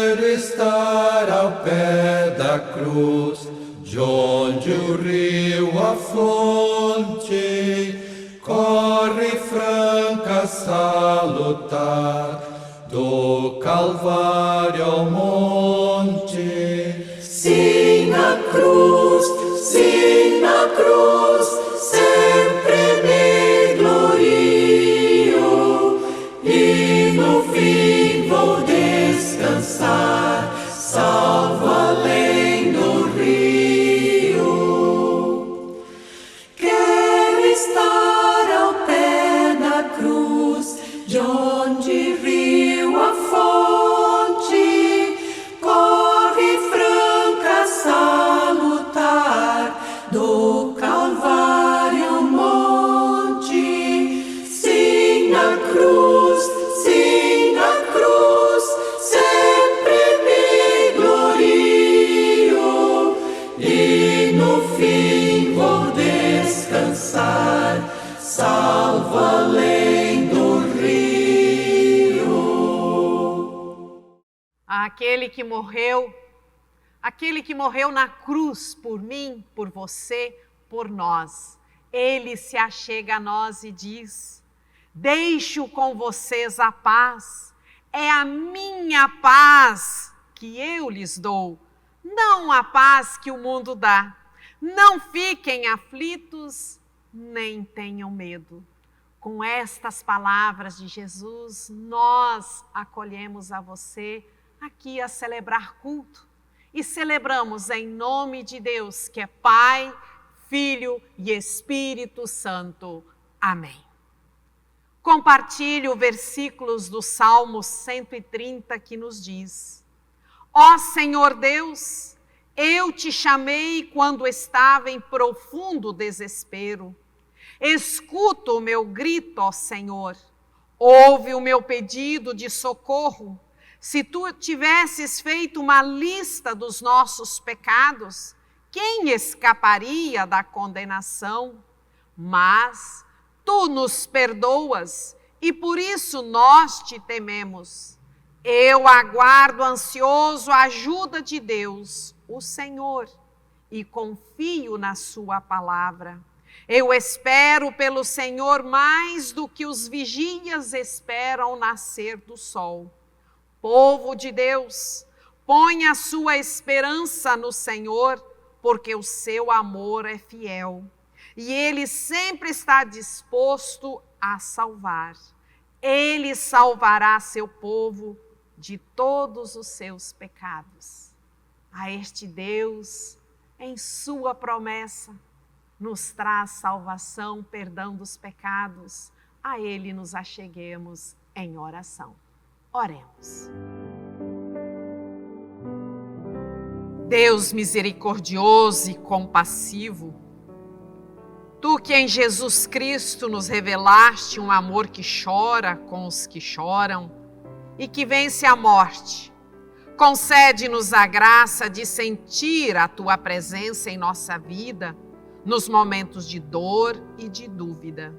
Quero estar ao pé da cruz, de onde o rio, a fonte, corre franca, salutar, do Calvário ao monte. Sim, na cruz, sempre me glorio, e no fim vou descansar, salvo além do rio. Quero estar ao pé da cruz, de onde rio a fonte corre franca, salutar, do Calvário ao monte. Sim, na cruz, sempre me glorio, e no fim vou descansar, salvo além do rio. Aquele que morreu na cruz por mim, por você, por nós. Ele se achega a nós e diz: deixo com vocês a paz, é a minha paz que eu lhes dou, não a paz que o mundo dá. Não fiquem aflitos, nem tenham medo. Com estas palavras de Jesus, nós acolhemos a você aqui a celebrar culto. E celebramos em nome de Deus, que é Pai, Filho e Espírito Santo. Amém. Compartilho versículos do Salmo 130 que nos diz: ó Senhor Deus, eu te chamei quando estava em profundo desespero. Escuta o meu grito, ó Senhor. Ouve o meu pedido de socorro. Se tu tivesses feito uma lista dos nossos pecados, quem escaparia da condenação? Mas tu nos perdoas e por isso nós te tememos. Eu aguardo ansioso a ajuda de Deus, o Senhor, e confio na sua palavra. Eu espero pelo Senhor mais do que os vigias esperam o nascer do sol. Povo de Deus, põe a sua esperança no Senhor, porque o seu amor é fiel. E Ele sempre está disposto a salvar. Ele salvará seu povo de todos os seus pecados. A este Deus, em sua promessa, nos traz salvação, perdão dos pecados. A Ele nos acheguemos em oração. Oremos. Deus misericordioso e compassivo, Tu que em Jesus Cristo nos revelaste um amor que chora com os que choram e que vence a morte, concede-nos a graça de sentir a Tua presença em nossa vida nos momentos de dor e de dúvida.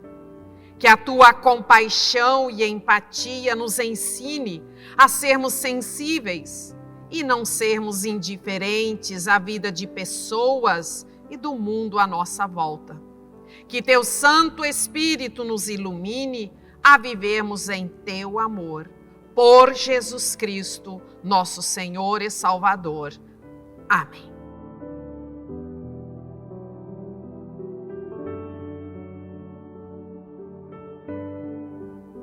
Que a Tua compaixão e empatia nos ensine a sermos sensíveis e não sermos indiferentes à vida de pessoas e do mundo à nossa volta. Que Teu Santo Espírito nos ilumine a vivermos em Teu amor. Por Jesus Cristo, nosso Senhor e Salvador. Amém.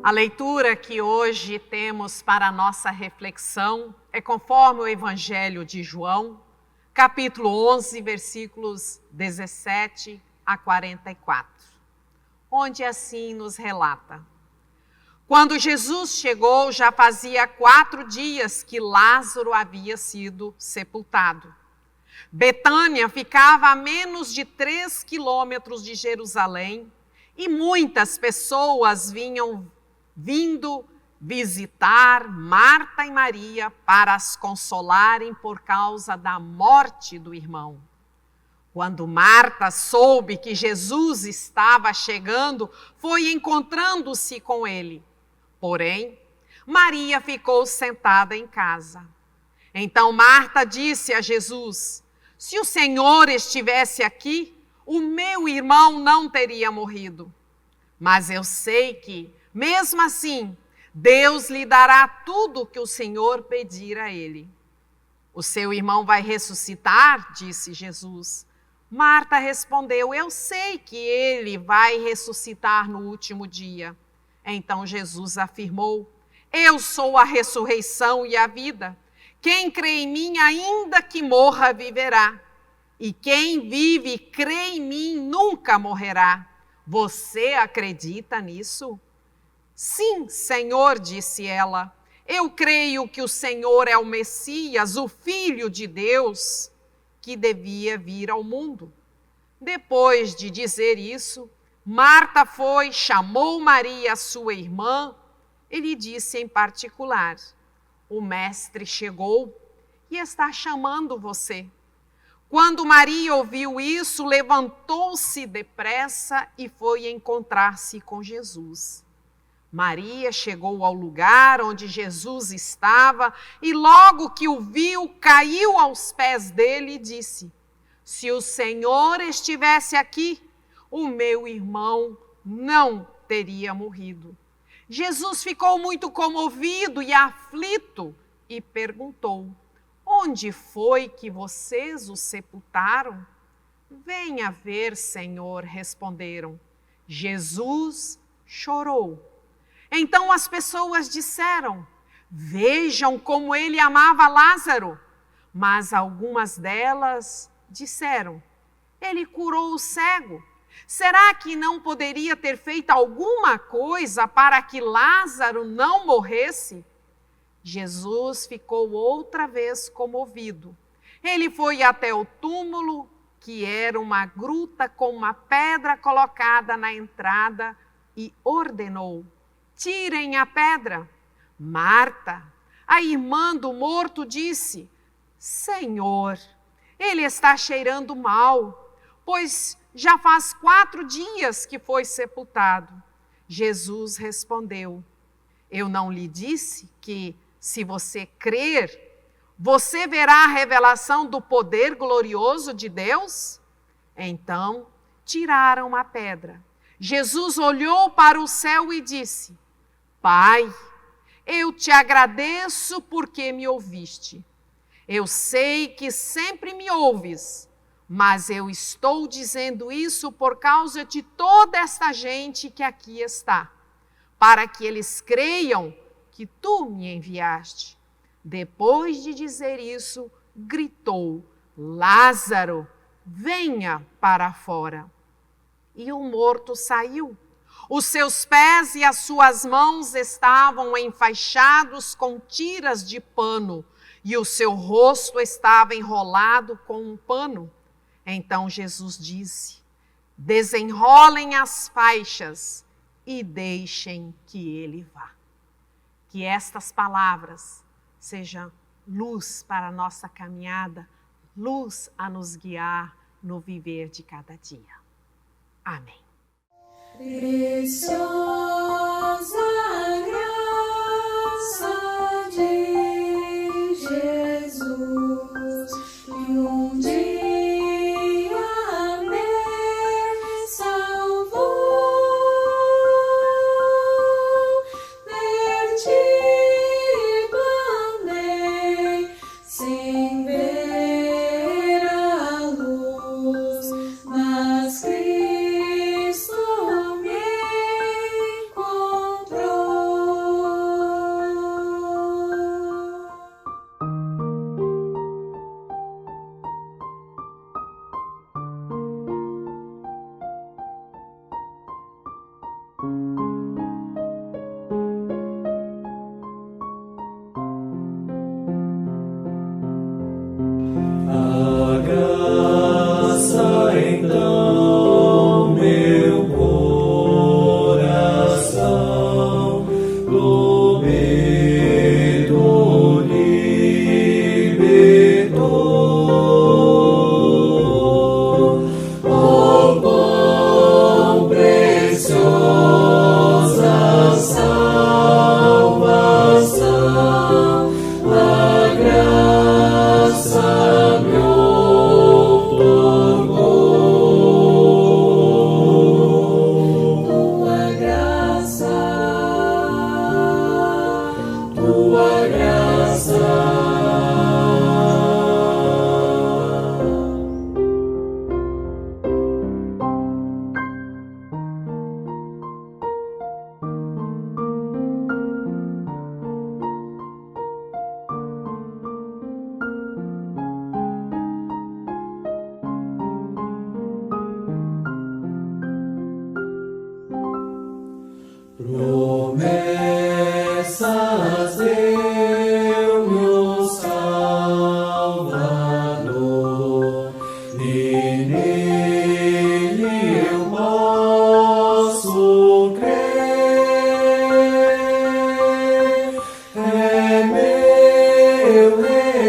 A leitura que hoje temos para a nossa reflexão é conforme o Evangelho de João, capítulo 11, versículos 17 a 44, onde assim nos relata: quando Jesus chegou, já fazia 4 dias que Lázaro havia sido sepultado. Betânia ficava a menos de 3 quilômetros de Jerusalém e muitas pessoas vindo visitar Marta e Maria para as consolarem por causa da morte do irmão. Quando Marta soube que Jesus estava chegando, foi encontrando-se com ele. Porém, Maria ficou sentada em casa. Então Marta disse a Jesus: se o Senhor estivesse aqui, o meu irmão não teria morrido. Mas eu sei que, mesmo assim, Deus lhe dará tudo o que o Senhor pedir a ele. O seu irmão vai ressuscitar, disse Jesus. Marta respondeu: eu sei que ele vai ressuscitar no último dia. Então Jesus afirmou: eu sou a ressurreição e a vida. Quem crê em mim, ainda que morra, viverá. E quem vive e crê em mim, nunca morrerá. Você acredita nisso? Sim, Senhor, disse ela. Eu creio que o Senhor é o Messias, o Filho de Deus, que devia vir ao mundo. Depois de dizer isso, Marta foi, chamou Maria, sua irmã, e lhe disse em particular: o mestre chegou e está chamando você. Quando Maria ouviu isso, levantou-se depressa e foi encontrar-se com Jesus. Maria chegou ao lugar onde Jesus estava e logo que o viu, caiu aos pés dele e disse: se o Senhor estivesse aqui, o meu irmão não teria morrido. Jesus ficou muito comovido e aflito e perguntou: onde foi que vocês o sepultaram? Venha ver, Senhor, responderam. Jesus chorou. Então as pessoas disseram: vejam como ele amava Lázaro. Mas algumas delas disseram: ele curou o cego. Será que não poderia ter feito alguma coisa para que Lázaro não morresse? Jesus ficou outra vez comovido. Ele foi até o túmulo, que era uma gruta com uma pedra colocada na entrada, e ordenou: tirem a pedra. Marta, a irmã do morto, disse: Senhor, ele está cheirando mal, pois já faz 4 dias que foi sepultado. Jesus respondeu: eu não lhe disse que, se você crer, você verá a revelação do poder glorioso de Deus? Então, tiraram a pedra. Jesus olhou para o céu e disse: Pai, eu te agradeço porque me ouviste. Eu sei que sempre me ouves, mas eu estou dizendo isso por causa de toda esta gente que aqui está, para que eles creiam que tu me enviaste. Depois de dizer isso, gritou: Lázaro, venha para fora. E o morto saiu. Os seus pés e as suas mãos estavam enfaixados com tiras de pano, e o seu rosto estava enrolado com um pano. Então Jesus disse: desenrolem as faixas e deixem que ele vá. Que estas palavras sejam luz para a nossa caminhada, luz a nos guiar no viver de cada dia. Amém. Preciosa graça de Jesus, que um dia me salvou, perdido andei sem ver a luz, mas Cristo me encontrou.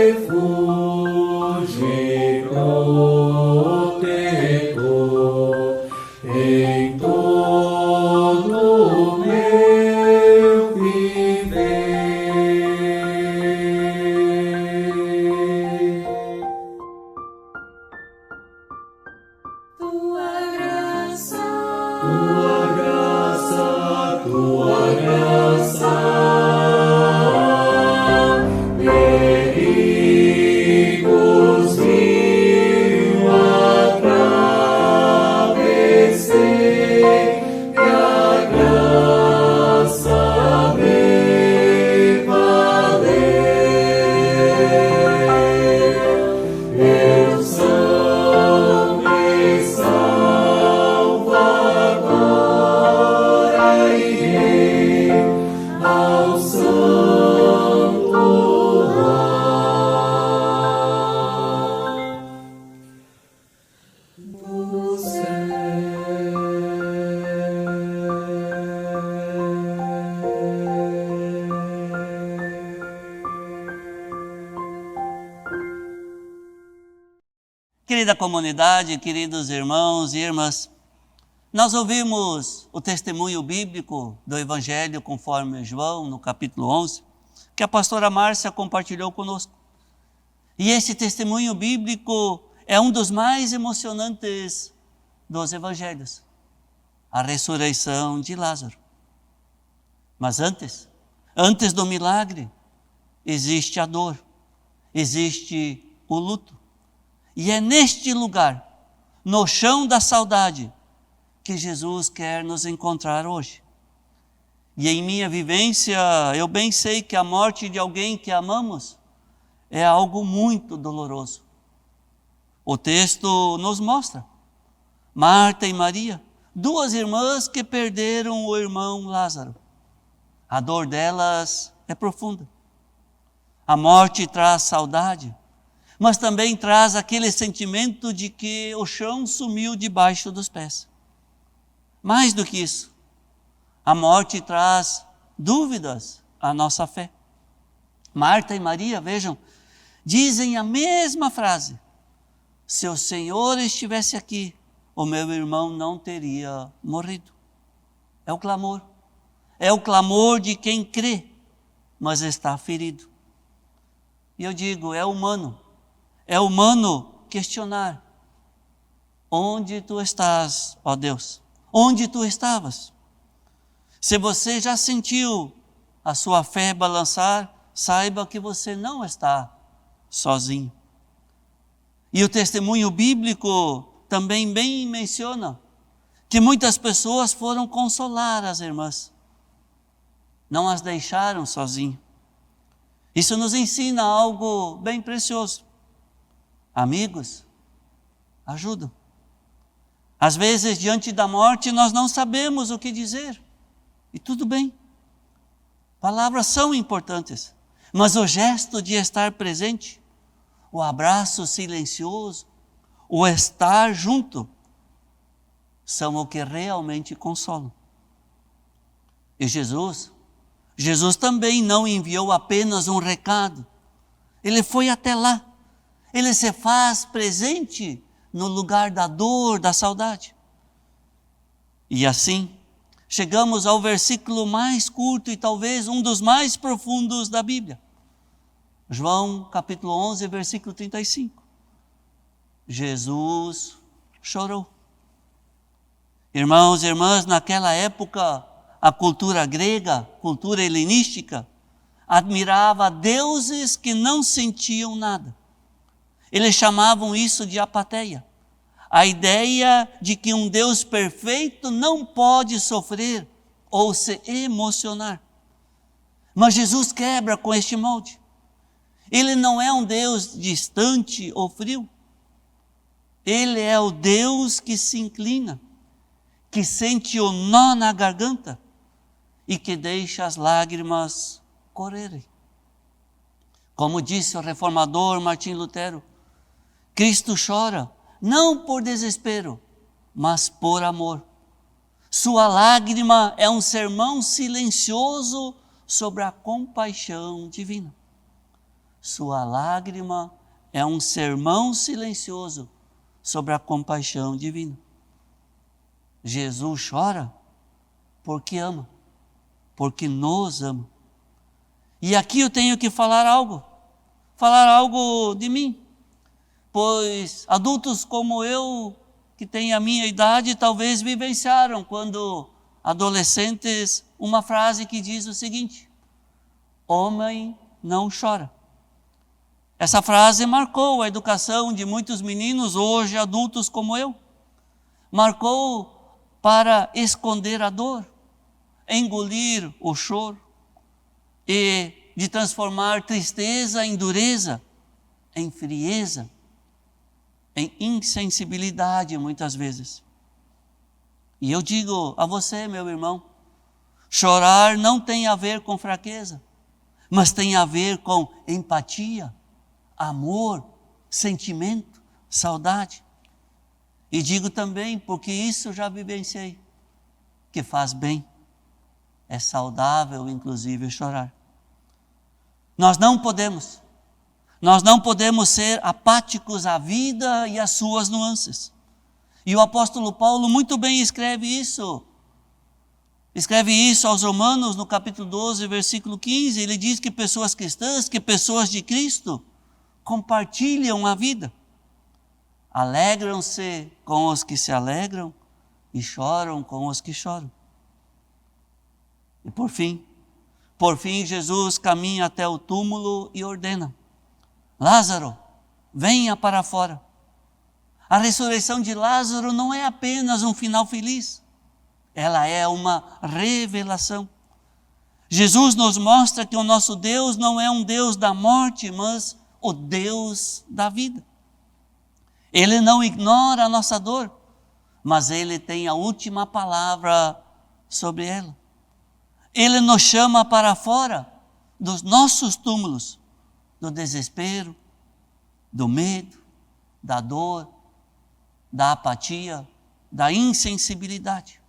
refúgio protetor em todo meu viver. Tua graça, perigos viu atravessei, e a graça me valeu. Eu sou e Salvador, irei ao santo lar do Querida comunidade, queridos irmãos e irmãs, nós ouvimos o testemunho bíblico do Evangelho conforme João, no capítulo 11, que a pastora Márcia compartilhou conosco. E esse testemunho bíblico é um dos mais emocionantes dos evangelhos, a ressurreição de Lázaro. Mas antes do milagre, existe a dor, existe o luto. E é neste lugar, no chão da saudade, que Jesus quer nos encontrar hoje. E em minha vivência, eu bem sei que a morte de alguém que amamos é algo muito doloroso. O texto nos mostra Marta e Maria, duas irmãs que perderam o irmão Lázaro. A dor delas é profunda. A morte traz saudade, mas também traz aquele sentimento de que o chão sumiu debaixo dos pés. Mais do que isso, a morte traz dúvidas à nossa fé. Marta e Maria, vejam, dizem a mesma frase: se o Senhor estivesse aqui, o meu irmão não teria morrido. É o clamor de quem crê, mas está ferido. E eu digo, é humano questionar: onde tu estás, ó Deus? Onde tu estavas? Se você já sentiu a sua fé balançar, saiba que você não está sozinho. E o testemunho bíblico também bem menciona que muitas pessoas foram consolar as irmãs, não as deixaram sozinhas. Isso nos ensina algo bem precioso. Amigos ajudam. Às vezes, diante da morte, nós não sabemos o que dizer. E tudo bem. Palavras são importantes. Mas o gesto de estar presente, o abraço silencioso, o estar junto, são o que realmente consolam. E Jesus também não enviou apenas um recado. Ele foi até lá. Ele se faz presente no lugar da dor, da saudade. E assim, chegamos ao versículo mais curto e talvez um dos mais profundos da Bíblia. João capítulo 11, versículo 35. Jesus chorou. Irmãos e irmãs, naquela época, a cultura grega, cultura helenística, admirava deuses que não sentiam nada. Eles chamavam isso de apatheia. A ideia de que um Deus perfeito não pode sofrer ou se emocionar. Mas Jesus quebra com este molde. Ele não é um Deus distante ou frio. Ele é o Deus que se inclina, que sente o nó na garganta e que deixa as lágrimas correrem. Como disse o reformador Martim Lutero, Cristo chora não por desespero, mas por amor. Sua lágrima é um sermão silencioso sobre a compaixão divina. Sua lágrima é um sermão silencioso sobre a compaixão divina. Jesus chora porque ama, porque nos ama. E aqui eu tenho que falar algo de mim, pois adultos como eu, que têm a minha idade, talvez vivenciaram, quando adolescentes, uma frase que diz o seguinte: homem não chora. Essa frase marcou a educação de muitos meninos, hoje adultos como eu. Marcou para esconder a dor, engolir o choro e de transformar tristeza em dureza, em frieza, em insensibilidade muitas vezes. E eu digo a você, meu irmão, chorar não tem a ver com fraqueza, mas tem a ver com empatia, amor, sentimento, saudade. E digo também, porque isso já vivenciei, que faz bem, é saudável inclusive chorar. Nós não podemos ser apáticos à vida e às suas nuances. E o apóstolo Paulo muito bem escreve isso. Escreve isso aos Romanos no capítulo 12, versículo 15. Ele diz que pessoas cristãs, que pessoas de Cristo, compartilham a vida. Alegram-se com os que se alegram e choram com os que choram. E por fim, Jesus caminha até o túmulo e ordena: Lázaro, venha para fora. A ressurreição de Lázaro não é apenas um final feliz, ela é uma revelação. Jesus nos mostra que o nosso Deus não é um Deus da morte, mas o Deus da vida. Ele não ignora a nossa dor, mas Ele tem a última palavra sobre ela. Ele nos chama para fora dos nossos túmulos, do desespero, do medo, da dor, da apatia, da insensibilidade.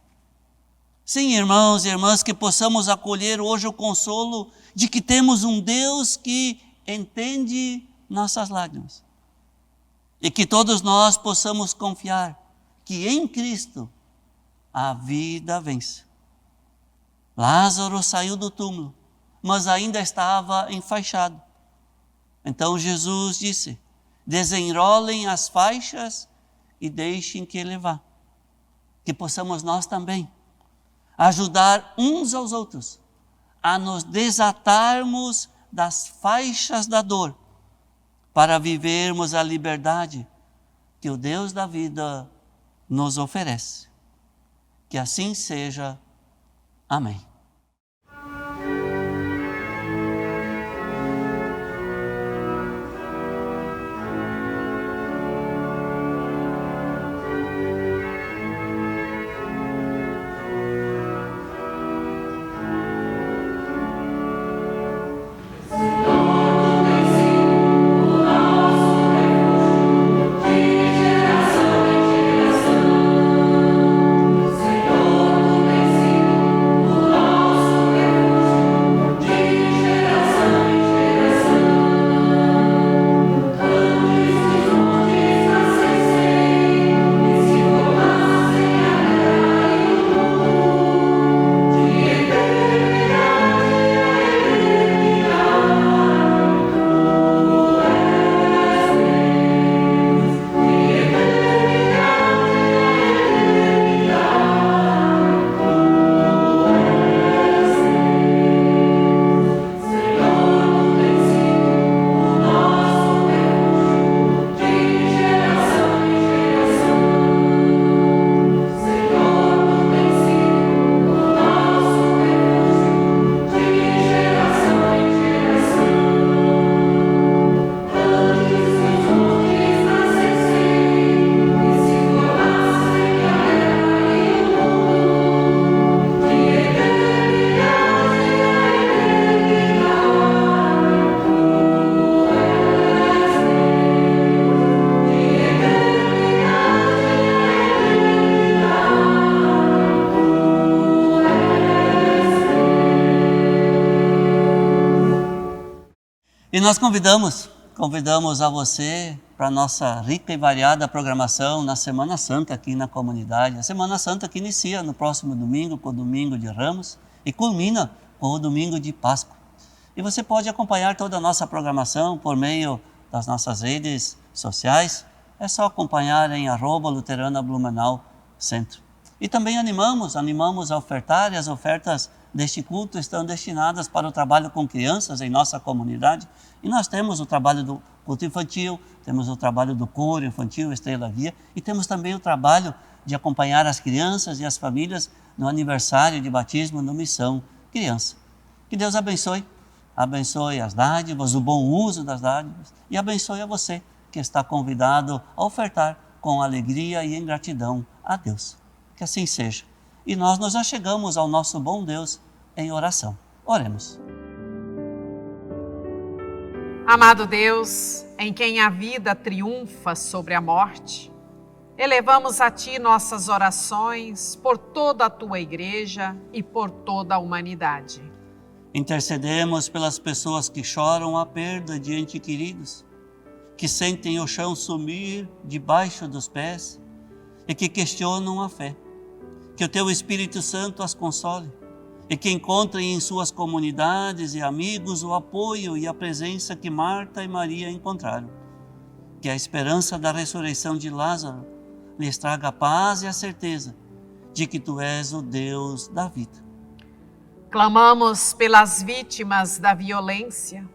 Sim, irmãos e irmãs, que possamos acolher hoje o consolo de que temos um Deus que entende nossas lágrimas. E que todos nós possamos confiar que em Cristo a vida vence. Lázaro saiu do túmulo, mas ainda estava enfaixado. Então Jesus disse: desenrolem as faixas e deixem que ele vá. Que possamos nós também ajudar uns aos outros a nos desatarmos das faixas da dor, para vivermos a liberdade que o Deus da vida nos oferece. Que assim seja. Amém. E nós convidamos a você para a nossa rica e variada programação na Semana Santa aqui na comunidade. A Semana Santa que inicia no próximo domingo, com o Domingo de Ramos, e culmina com o Domingo de Páscoa. E você pode acompanhar toda a nossa programação por meio das nossas redes sociais. É só acompanhar em @Luterana Blumenau Centro. E também animamos a ofertar, e as ofertas deste culto estão destinadas para o trabalho com crianças em nossa comunidade. E nós temos o trabalho do culto infantil, temos o trabalho do coro infantil, Estrela Guia, e temos também o trabalho de acompanhar as crianças e as famílias no aniversário de batismo no Missão Criança. Que Deus abençoe as dádivas, o bom uso das dádivas, e abençoe a você que está convidado a ofertar com alegria e em gratidão a Deus. Que assim seja. E nós nos achegamos ao nosso bom Deus em oração. Oremos. Amado Deus, em quem a vida triunfa sobre a morte, elevamos a Ti nossas orações por toda a Tua Igreja e por toda a humanidade. Intercedemos pelas pessoas que choram a perda de entes queridos, que sentem o chão sumir debaixo dos pés e que questionam a fé. Que o Teu Espírito Santo as console e que encontrem em suas comunidades e amigos o apoio e a presença que Marta e Maria encontraram. Que a esperança da ressurreição de Lázaro lhes traga a paz e a certeza de que Tu és o Deus da vida. Clamamos pelas vítimas da violência,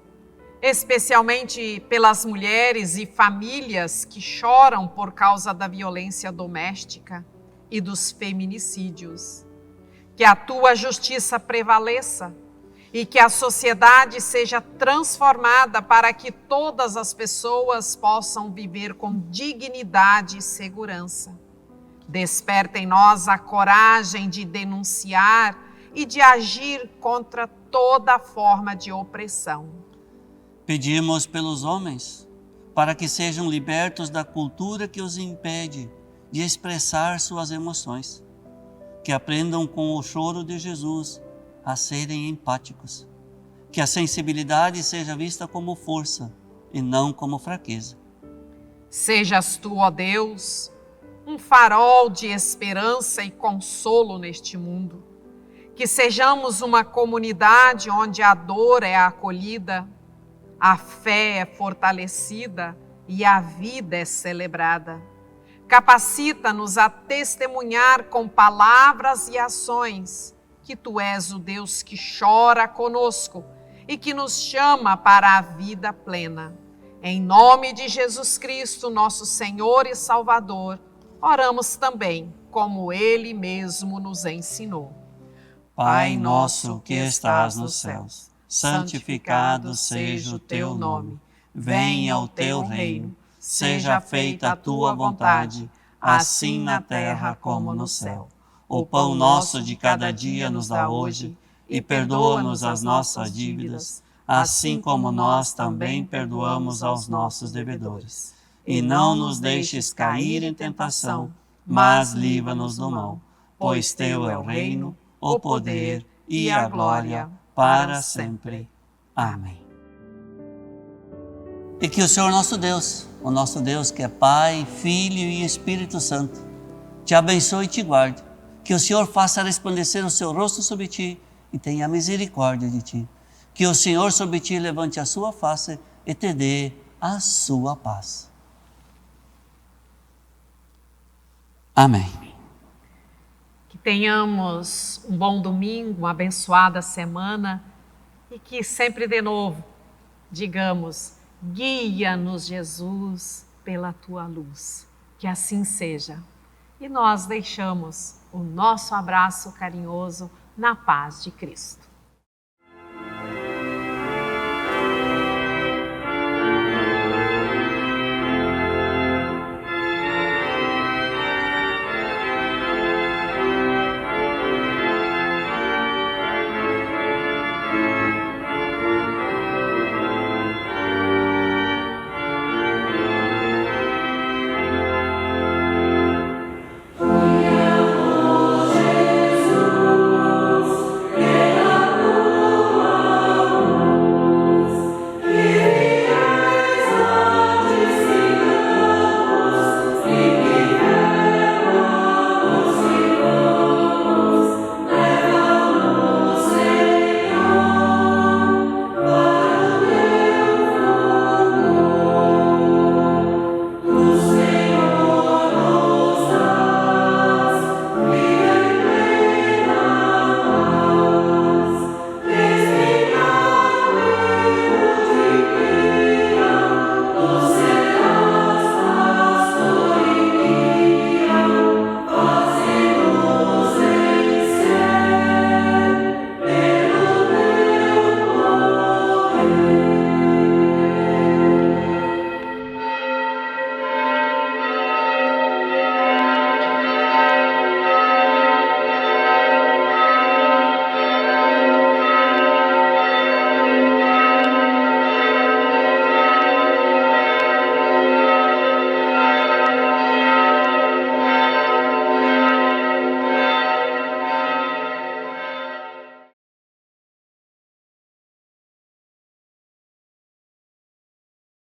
especialmente pelas mulheres e famílias que choram por causa da violência doméstica e dos feminicídios. Que a Tua justiça prevaleça e que a sociedade seja transformada para que todas as pessoas possam viver com dignidade e segurança. Desperta em nós a coragem de denunciar e de agir contra toda forma de opressão. Pedimos pelos homens para que sejam libertos da cultura que os impede de expressar suas emoções, que aprendam com o choro de Jesus a serem empáticos, que a sensibilidade seja vista como força e não como fraqueza. Sejas Tu, ó Deus, um farol de esperança e consolo neste mundo, que sejamos uma comunidade onde a dor é acolhida, a fé é fortalecida e a vida é celebrada. Capacita-nos a testemunhar com palavras e ações que Tu és o Deus que chora conosco e que nos chama para a vida plena. Em nome de Jesus Cristo, nosso Senhor e Salvador, oramos também como Ele mesmo nos ensinou. Pai nosso que estás nos céus, santificado seja o Teu nome. Venha o Teu reino. Seja feita a Tua vontade, assim na terra como no céu. O pão nosso de cada dia nos dá hoje, e perdoa-nos as nossas dívidas, assim como nós também perdoamos aos nossos devedores. E não nos deixes cair em tentação, mas livra-nos do mal, pois Teu é o reino, o poder e a glória para sempre. Amém. E que o Senhor nosso Deus, o nosso Deus que é Pai, Filho e Espírito Santo, te abençoe e te guarde. Que o Senhor faça resplandecer o seu rosto sobre ti e tenha misericórdia de ti. Que o Senhor sobre ti levante a sua face e te dê a sua paz. Amém. Que tenhamos um bom domingo, uma abençoada semana e que sempre de novo digamos: guia-nos, Jesus, pela Tua luz. Que assim seja. E nós deixamos o nosso abraço carinhoso na paz de Cristo.